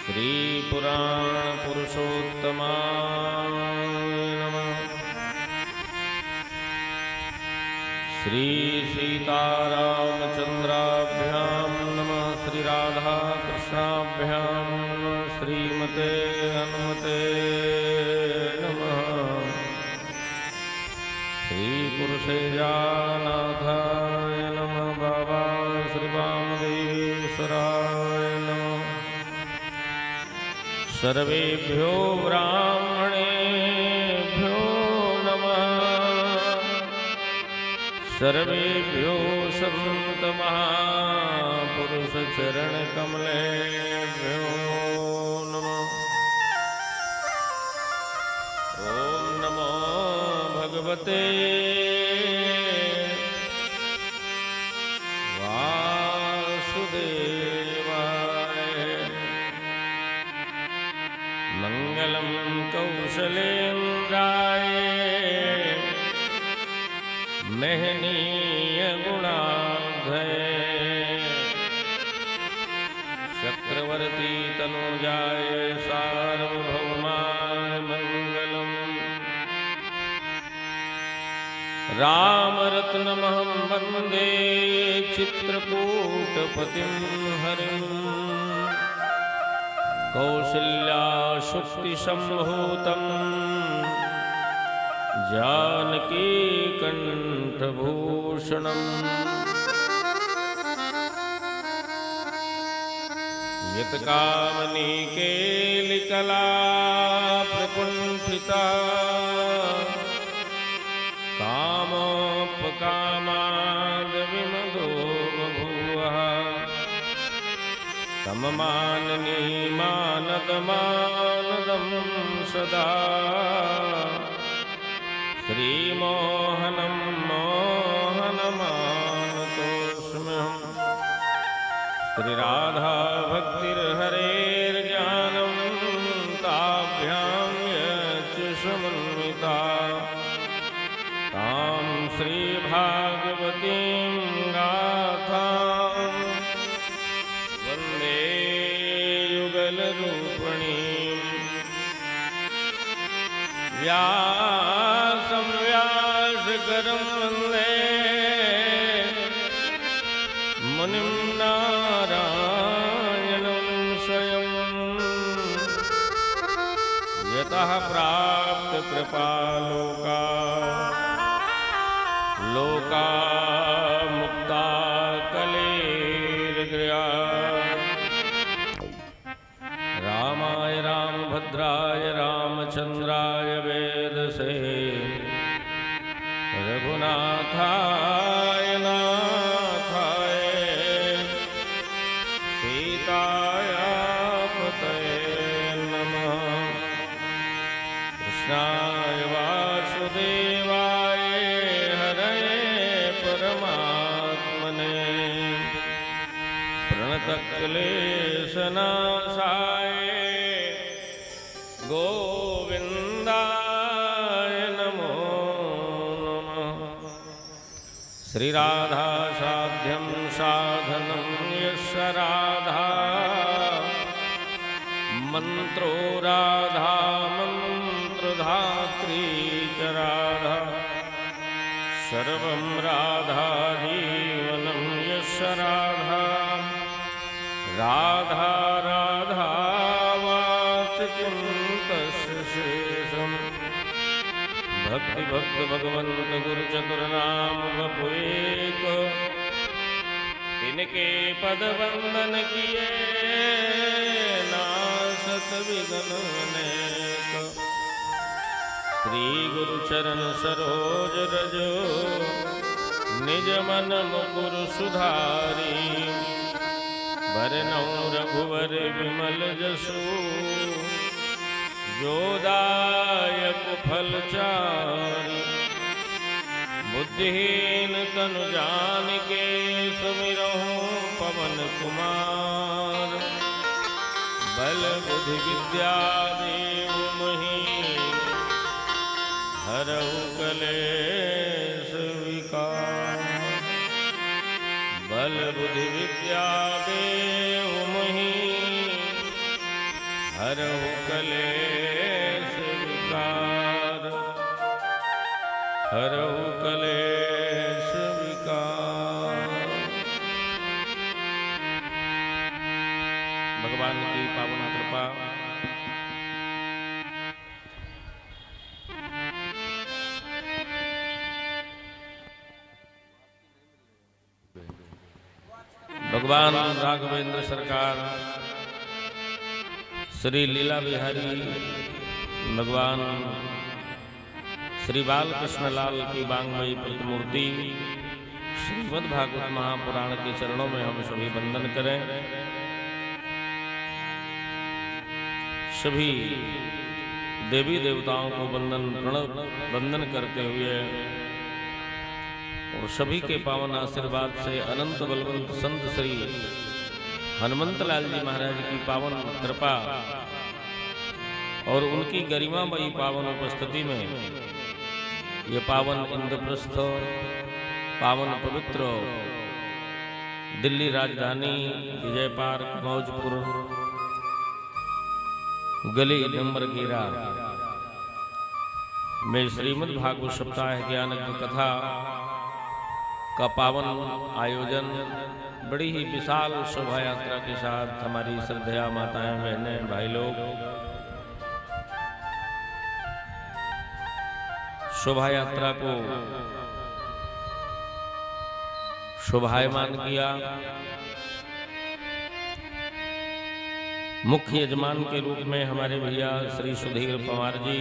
श्री पुराण पुरुषोत्तमाय नमः। श्री सीतारामचंद्राभ्यां नमः। श्री राधा कृष्णाभ्यां नमः। श्रीमते हनुमते नमः। श्री पुरुषेयानाथाय नमः। बाबा श्री वामदेवेश्वराय नमः। सर्वेभ्यो ब्राह्मणेभ्यो नमः। सर्वेभ्यो संत महापुरुष चरण कमलेभ्यो नमः। ओम नमो भगवते मंगलम कौशलेन्द्राय महनीय गुणाधये चक्रवर्ती तनुजाय सार्वभौमाय मंगलम। रामरत्नमहं वन्दे चित्रकूटपतिं हरिम्। कौसल्याशुक्तिसम्भूतं जानकीकण्ठभूषणम्। यत्कामनीकेलिकला प्रकुण्ठिता कामोपकामाद् विमदो बभूवः। तममाननी मानदमानदं सदा श्रीमोहनं मोहनमानतोऽस्म्यहम्। श्रीराधा भक्तिर्हरेर्ज्ञानं ताभ्यां यच्च समन्विता तां श्रीभागवतीं गाथां वन्दे युगलरूपिणीं। व्यासं व्यासकरं वन्दे मुनिं नारायणं स्वयं। यतः प्राप्तकृपालोका लोका मुक्ता कलेर्गृहात्। रामाय रामभद्राय रामचन्द्राय वेदसे रघुनाथाय नाथाय सीताय पतये नमः। कृष्णाय वासुदेवाय परमात्मने प्रणतक्लेशनाशाय गोविन्दाय नमो नमः। श्रीराधा साध्यं साधनं यस्य राधा मन्त्रो राधा मन्त्रधात्री च राधा सर्वं राधा जीवनं यस्य राधा राधा राधा वाचिकं तस्य शेषम्। भक्ति भक्त भगवंत गुरु चतुर्नाम बपुएक तिनके पद वंदन किए नासत विघ्न अनेक। श्री गुरु चरण सरोज रजो निज मन मुकुर सुधारी। वरनौ रघुवर विमल जसु जोदायक फलचारी। बुद्धिहीन तनु जानिके सुमिरहु पवन कुमार। बल बुद्धि विद्या देव मही हरहु कलेश विकार। बल बुद्धि विद्या देव मही हरहु कलेश विकार, हरहु कलेश विकार। भगवान की पावन कृपा भगवान राघवेंद्र सरकार श्री लीला बिहारी भगवान श्री बालकृष्ण लाल की वांगमयी प्रतिमूर्ति श्रीमद् भागवत महापुराण के चरणों में हम सभी वंदन करें। सभी देवी देवताओं को वंदन करते हुए और सभी के पावन आशीर्वाद से अनंत बलवंत संत श्री हनुमंत लाल जी महाराज की पावन कृपा और उनकी गरिमामयी पावन उपस्थिति में ये पावन इंद्रप्रस्थ पावन पवित्र दिल्ली राजधानी विजय पार्क मौजपुर गली नंबर 11 में श्रीमद् भागवत सप्ताह ज्ञान कथा का पावन आयोजन बड़ी ही विशाल शोभा यात्रा के साथ हमारी श्रद्धेय माताएं बहनें भाई लोग शोभा यात्रा को शोभायमान किया। मुख्य यजमान के रूप में हमारे भैया श्री सुधीर पवार जी,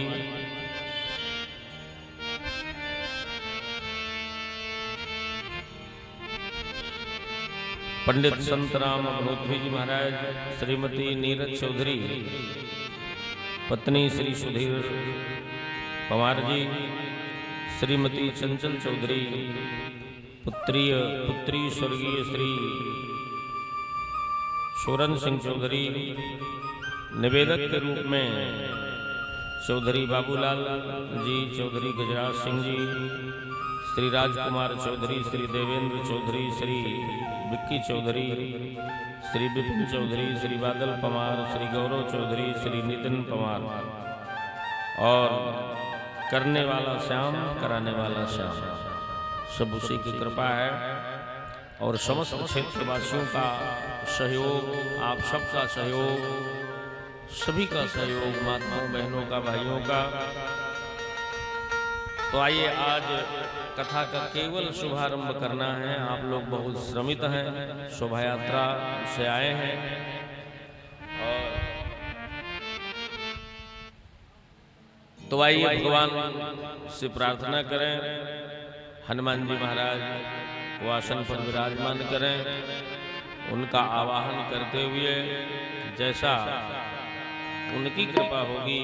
पंडित संतराम अग्नोत्री जी महाराज, श्रीमती नीरज चौधरी पत्नी श्री सुधीर पवार जी, श्रीमती चंचल चौधरी पुत्री स्वर्गीय श्री सोरन सिंह चौधरी, निवेदक के रूप में चौधरी बाबूलाल जी, चौधरी गजराज सिंह जी, श्री राजकुमार चौधरी, श्री देवेंद्र चौधरी, श्री विक्की चौधरी, श्री विपिन चौधरी, श्री बादल पवार, श्री गौरव चौधरी, श्री नितिन पवार और करने वाला श्याम, कराने वाला श्याम, सब उसी की कृपा है। और समस्त क्षेत्रवासियों का सहयोग, आप सबका सहयोग, सभी का सहयोग, माताओं बहनों का, भाइयों का। तो आइए आज कथा का केवल शुभारंभ करना है। आप लोग बहुत श्रमित हैं, शोभा यात्रा से आए हैं और तो आइए भगवान से प्रार्थना करें, हनुमान जी महाराज को आसन पर विराजमान करें, उनका आवाहन करते हुए जैसा उनकी कृपा होगी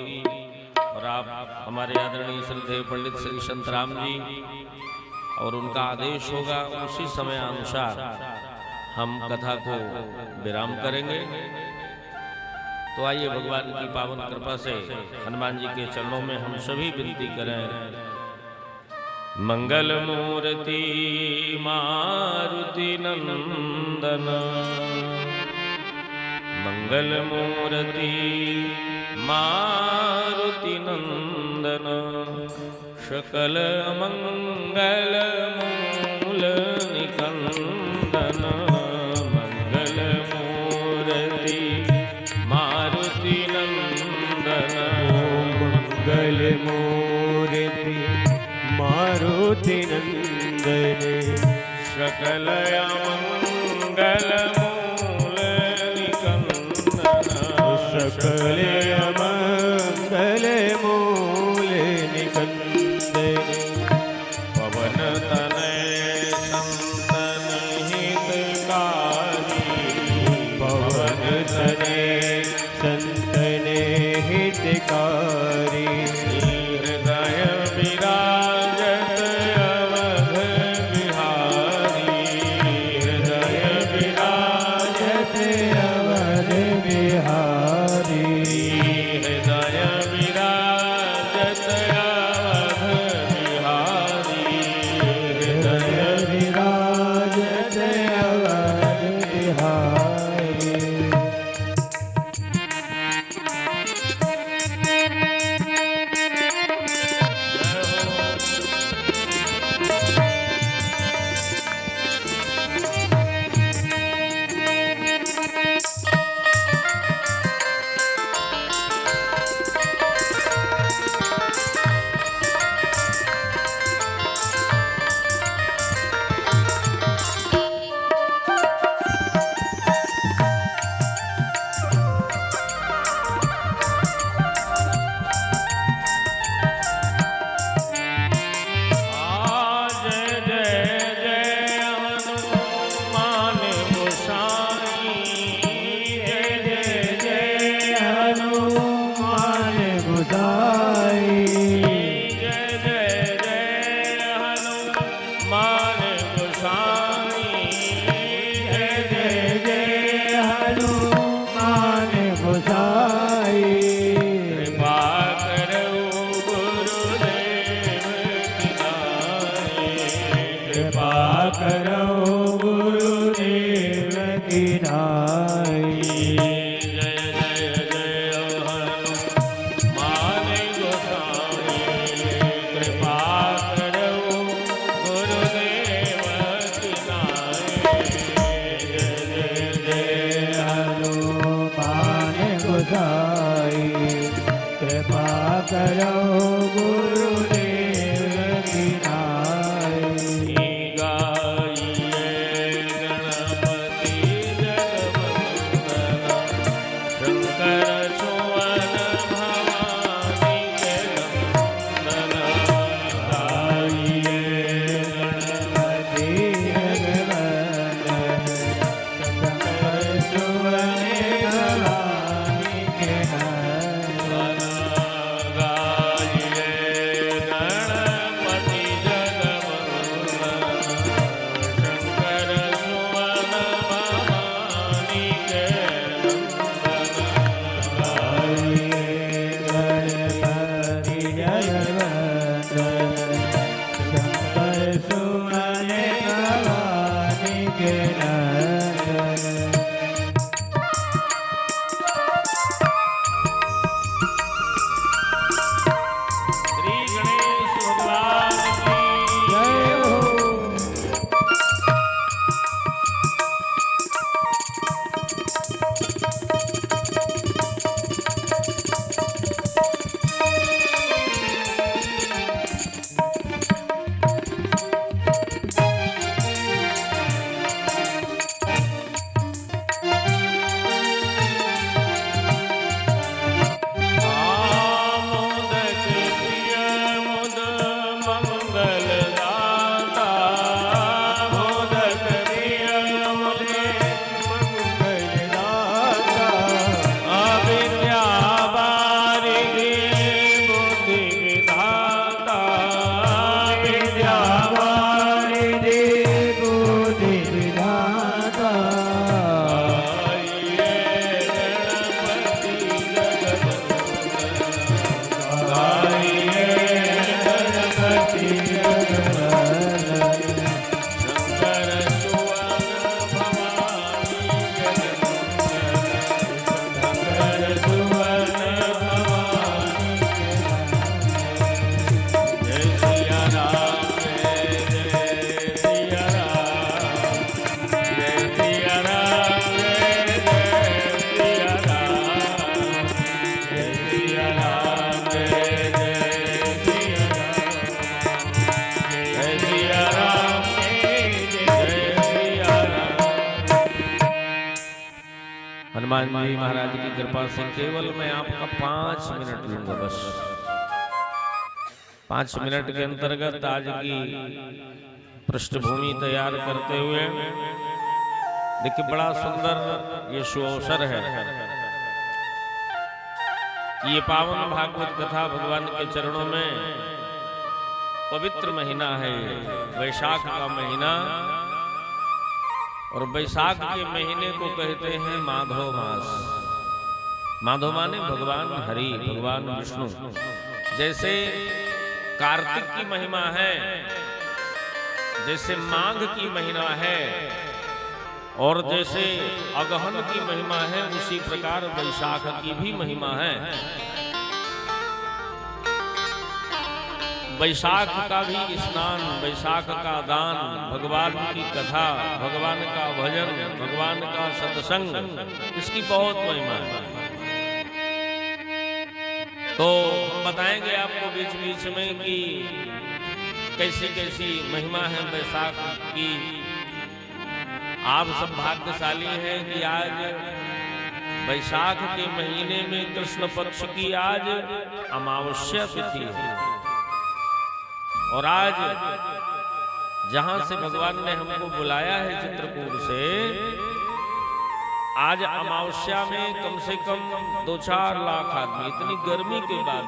और आप हमारे आदरणीय श्रद्धेय पंडित श्री संतराम जी और उनका आदेश होगा उसी समय अनुसार हम कथा को विराम करेंगे। तो आइए भगवान की पावन कृपा से हनुमान जी के चरणों में हम सभी विनती करें। मंगल मूर्ति मारुति नंदन, मंगल मूर्ति मारुति नंदन, सकल मंगल मूल निकंदन, मंगल मूर्ति मारुति नंदन, मंगल मूर्ति मारुति नंदन, सकल मंगल मूल निकंदन, सकल मंगल मूल निकंदन, पवन तनय संतन हितकारी, पवन तनय संतन हितकारी, हृदय विराजत अवध बिहारी, गोसाई कृपा करो गुरुदेव की नाई। गाइए गणपति जगवंदना शंकर सुवन भवानी के नंदना। गाइए गणपति जगवंदना शंकर सुवन भवानी के नंदना। गाइए गणपति जगवंदना शंकर सुवन भवानी के नंदना। गणपति जगवंदन शंकर सुवन भवानी के नंदन। श्री गणेश भगवान की जय हो। आमोदक प्रिय मुद मंगल दाता। मोदक प्रिय मुद मंगलदाता अविद्या बारिधि बुद्धि विधाता। विद्या वारिधि बुद्धि विधाता। गाइए गणपति जगवंदना शंकर सुवन भवानी के नंदना। शंकर सुवन भवानी के नंदना। जय सिया राम जय सिया राम जय सिया राम जय सिया राम जय सिया राम जय सिया राम जय सिया राम। हनुमान जी महाराज की कृपा से केवल मैं आपका 5 मिनट लूंगा बस। 5 मिनट के अंतर्गत आज की पृष्ठभूमि तैयार करते हुए देखिए बड़ा सुंदर ये अवसर है। ये पावन भागवत कथा भगवान के चरणों में पवित्र महीना है, वैशाख का महीना। और वैशाख के महीने को कहते हैं माधव मास। माधव माने भगवान हरि, भगवान विष्णु। जैसे कार्तिक की महिमा है, जैसे माघ की महीना है, और जैसे अगहन की महिमा है, उसी प्रकार वैशाख की भी महिमा है। वैशाख का भी स्नान, वैशाख का दान, भगवान की कथा, भगवान का भजन, भगवान का सत्संग, इसकी बहुत महिमा है। तो हम बताएंगे आपको बीच बीच में कि कैसी कैसी महिमा है वैशाख की। आप सब भाग्यशाली हैं कि आज वैशाख के महीने में कृष्ण पक्ष की आज अमावस्या तिथि है। और आज जहां से भगवान ने हमको बुलाया है चित्रकूट से, आज अमावस्या में कम से कम 2-4 लाख आदमी, इतनी गर्मी के बाद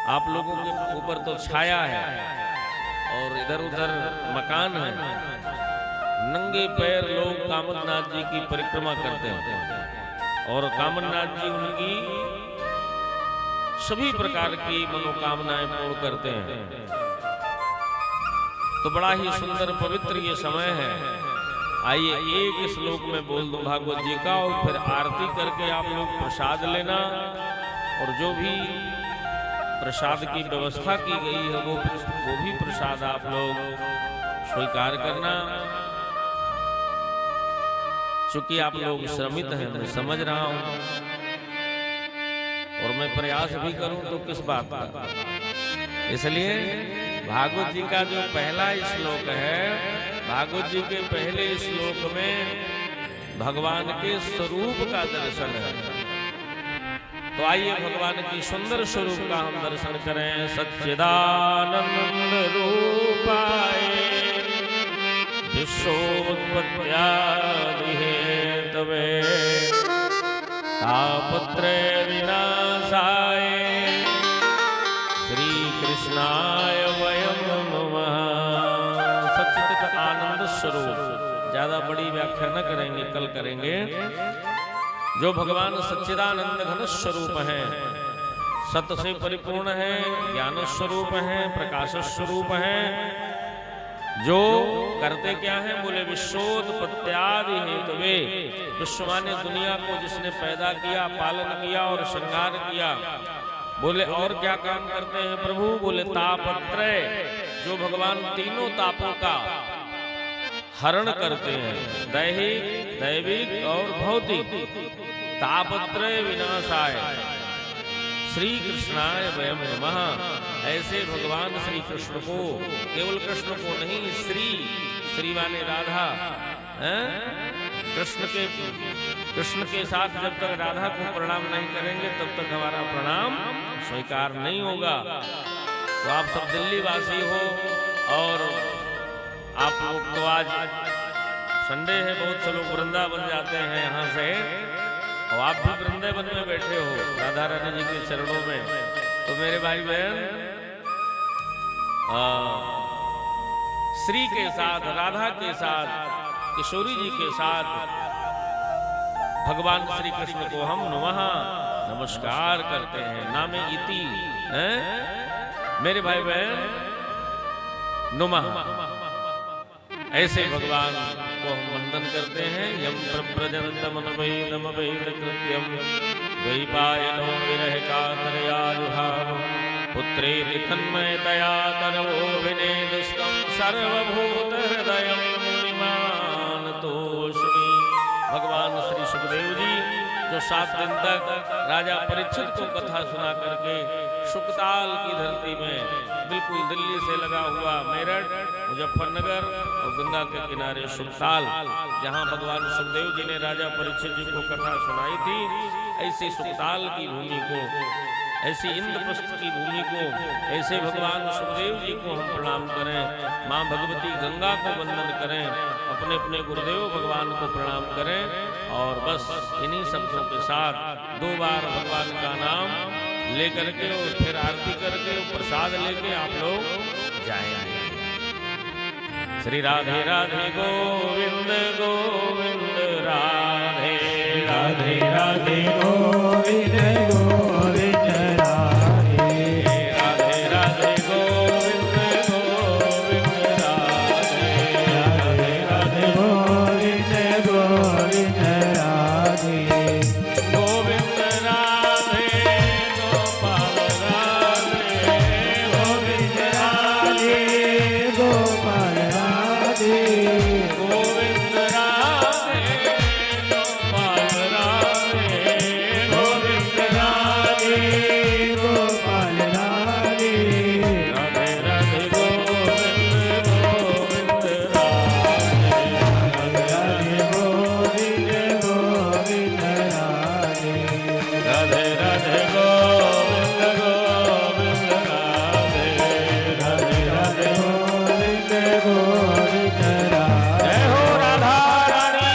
आप लोगों के ऊपर तो छाया है और इधर उधर मकान है, नंगे पैर लोग कामदनाथ जी की परिक्रमा करते हैं और कामदनाथ जी उनकी सभी प्रकार की मनोकामनाएं पूर्ण करते हैं। तो बड़ा ही सुंदर पवित्र ये समय है। आइए एक श्लोक में बोल दूं भागवत जी का, और फिर आरती करके आप लोग प्रसाद लेना, और जो भी प्रसाद की व्यवस्था की गई है वो भी प्रसाद आप लोग स्वीकार करना। चूंकि आप लोग श्रमित हैं, मैं समझ रहा हूं, और मैं प्रयास भी करूं तो किस बात का। इसलिए भागवत जी का जो पहला श्लोक है, भागवत जी के पहले श्लोक में भगवान के स्वरूप का दर्शन है। तो आइए भगवान की सुंदर स्वरूप का हम दर्शन करें। सच्चिदानंद रूपाय विश्वोत्पत्त्यादि हेतवे तापत्रय विनाशाय श्री कृष्णाय वयं नमः। सच्चित आनंद स्वरूप, ज्यादा बड़ी व्याख्या न करेंगे, कल करेंगे। जो भगवान सच्चिदानंद घन स्वरूप हैं, सत्य से परिपूर्ण है, ज्ञान स्वरूप है, प्रकाश स्वरूप है। जो करते क्या है, बोले विश्वोत्पत्त्यादि हेतवे। विश्व माने दुनिया को जिसने पैदा किया, पालन किया और श्रृंगार किया। बोले और क्या काम करते हैं प्रभु, बोले तापत्रय। जो भगवान तीनों तापों का हरण करते हैं, दैहिक, दैविक और भौतिक। तापत्रय विनाशाय श्री कृष्णाय वयं नमः। ऐसे भगवान श्री कृष्ण को, केवल कृष्ण को नहीं, श्री माने राधा, कृष्ण के साथ जब तक राधा को प्रणाम नहीं करेंगे तब तक हमारा प्रणाम स्वीकार नहीं होगा। तो आप सब दिल्ली वासी हो और आप लोग तो आज संडे है, बहुत से लोग वृंदावन जाते हैं यहाँ से, और आप भी वृंदावन में बैठे हो राधा रानी जी के चरणों में। तो मेरे भाई बहन, श्री के साथ, राधा के साथ, किशोरी जी के साथ भगवान श्री कृष्ण को हम नमः नमस्कार करते हैं। नामे इति है मेरे भाई बहन, नमः। ऐसे भगवान को हम वंदन करते हैं। यम प्रव्रजन्तमनवैदम वैद कृत्यम द्वैपायनो विरह कातरयाजुहाव पुत्रेति तन्मयतया तनवो विनेदुस्तं सर्वभूत हृदयं मुनिमानतोऽस्मि। भगवान श्री सुखदेव जी जो 7 दिन तक राजा परीक्षित को कथा सुना करके सुकताल की धरती में, बिल्कुल दिल्ली से लगा हुआ मेरठ, मुजफ्फरनगर और गंगा के किनारे सुकताल, जहां भगवान सुखदेव जी ने राजा परीक्षित जी को कथा सुनाई थी, ऐसे सुकताल की भूमि को, ऐसी इंद्रप्रस्थ की भूमि को, ऐसे भगवान सुखदेव जी को हम प्रणाम करें। माँ भगवती गंगा को वंदन करें, अपने अपने गुरुदेव भगवान को प्रणाम करें। और बस इन्हीं शब्दों के साथ 2 बार भगवान का नाम लेकर के और फिर आरती करके प्रसाद लेके आप लोग जाएंगे। श्री राधे राधे गोविंद गोविंद राधे राधे राधे गोविंद गोविंद राधे राधे राधे गोविंद गोविंद राधे राधे राधे गोविंद गोविंद राधे गोविंद राधे गोपाल राधे गोविंद राधे गोपाल राधे गोविंद राधे गोपाल राधे गोविंद राधे गोपाल राधे राधे राधे गोविंद गोविंद राधे राधे गोविंद गोविंद राधे राधे राधे गोविंद गोविंद राधे राधे राधे गोविंद गोविंद राधे जय हो राधा रानी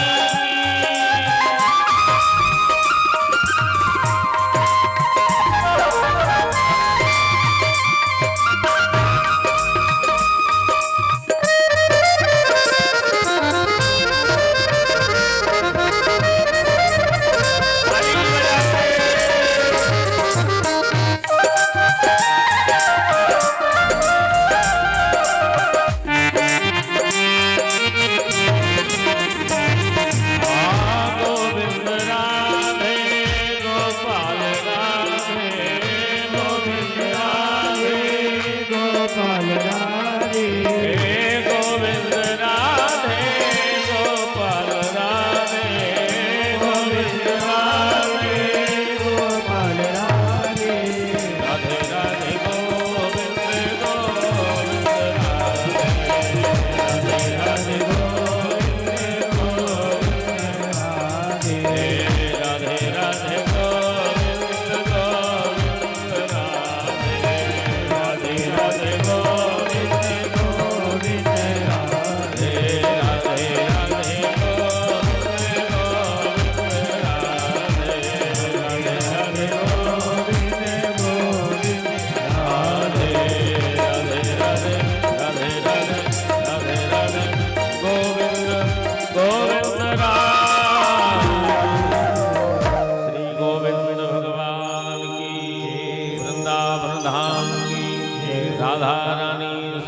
गोविंद राधे गोपाल राधे गोविंद राधे गोपाल राधे हे गोविंद राधे गोपाल राधे गोविंद राधे गोपाल राधे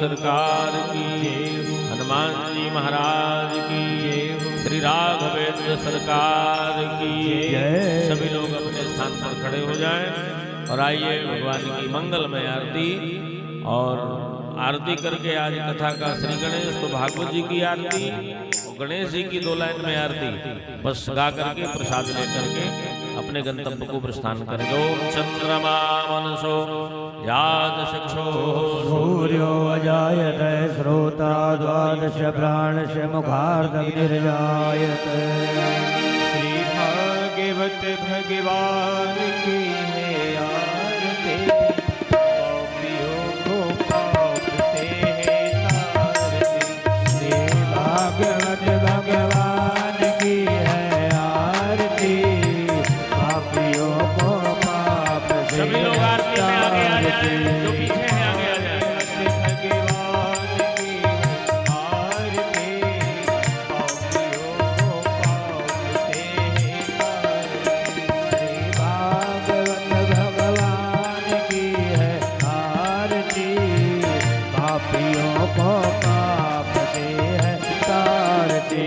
सरकार की, हनुमान जी महाराज की, श्री राघवेंद्र सरकार की। सभी लोग अपने स्थान पर खड़े हो जाएं और आइए भगवान की मंगलमय आरती। और आरती करके आज कथा का श्री गणेश तो भागवत जी की आरती और गणेश जी की 2 लाइन में आरती बस गा करके प्रसाद लेकर के अपने गंतव्य को प्रस्थान करें। ओम चंद्रमा मनसो याद चक्षो सूर्यो अजायत श्रोता द्वादश प्राणश मुखार्धग्निर्जायत। श्री भागवत भगवान की है आरती, पापियों को पाप से है तारती। श्री भागवत भगवान की है आरती, पापियों को पाप से सभी लोग आरती में आगे आ जाएं, जो पीछे हैं आगे आ जाएं। भगवान की आरती, पापियों को पाप से है तारती। श्री भागवत भगवान की है आरती, पापियों को पाप से है तारती।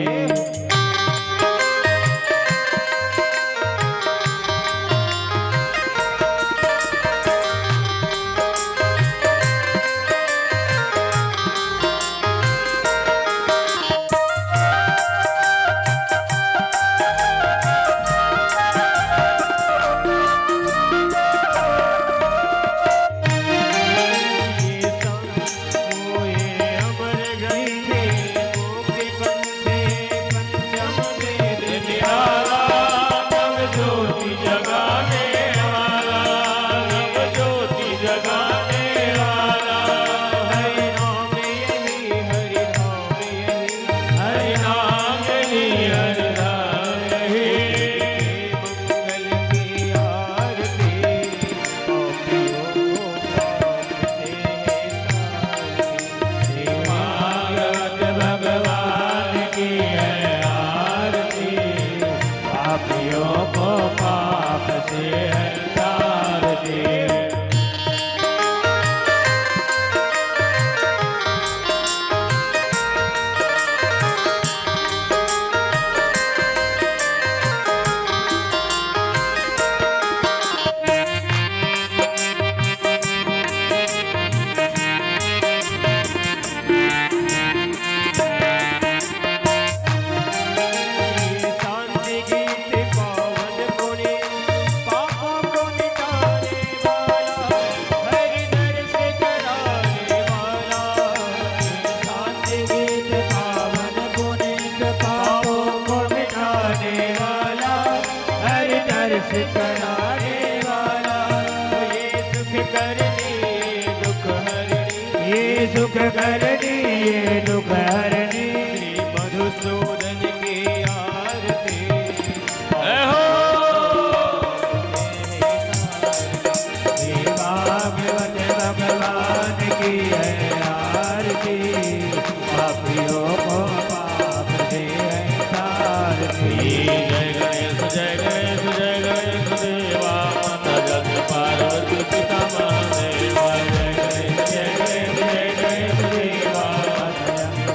सुख करनी ये दुख हरनी, श्री मधुसूदन की आरती। श्री भागवत भगवान की है आरती, पापियों को पाप से है तारती। जय गणेश जय गणेश जय गणेश देवा, माता जग पार्वती पिता महादेवा। जय गणेश जय गणेश जय गणेश देवा,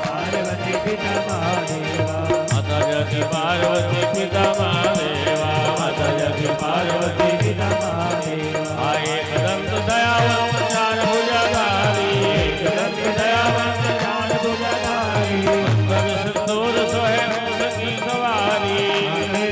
पार्वती पिता महादेवा। माता जग पार्वती पिता महादेवा, माता जग पार्वती पिता महादेवा। आए दंत दयावंत चार भुजाधारी, दंत दयावंत चार भुजाधारी, भग सिंदूर सोहे मूस की सवारी।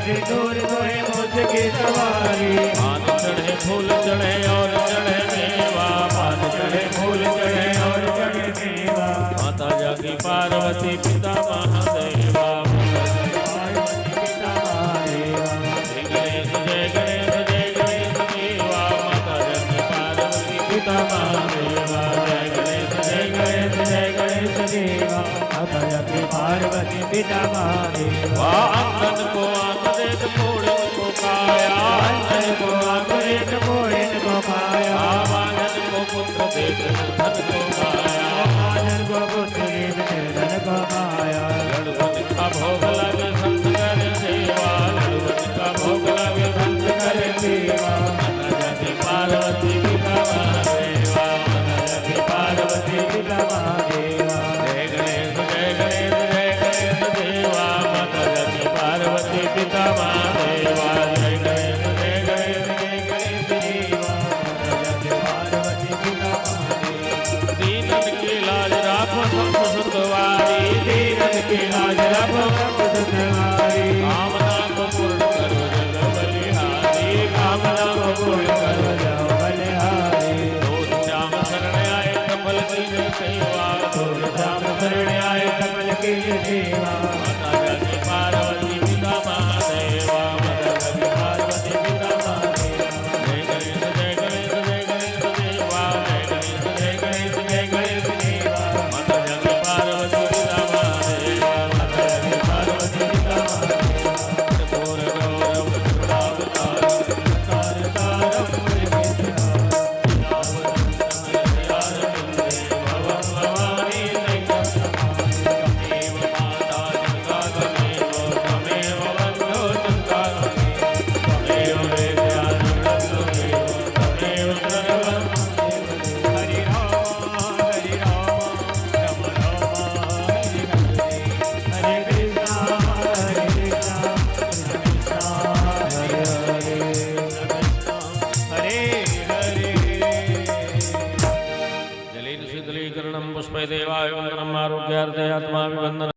सिंदूर सोहे मूस की सवारी। पान चढ़े फूल चढ़े और चढ़े मेवा, पान चढ़े फूल चढ़े और चढ़े मेवा। माता जगी पार्वती पिता महादेवा, पार्वती पिता महादेवा। जय गणेश जय गणेश जय गणेश देवा, माता जगी पार्वती पिता महादेवा। जय गणेश जय गणेश जय गणेश देवा, माता जगी पार्वती पिता महादेवा। आंगन को आंग देख कोड़े को काया, आंगन को आंग देख कोड़े को काया। आंगन को पुत्र देख धन को माया, आंगन को पुत्र देख धन को माया। गणपति का भोग लगे संत करे सेवा, गणपति का भोग लगे संत करे सेवा। माता जगी पार्वती पिता महादेवा, माता जगी पार्वती पिता महादेवा। आरोग्यार्थे आत्मा अभिवंदन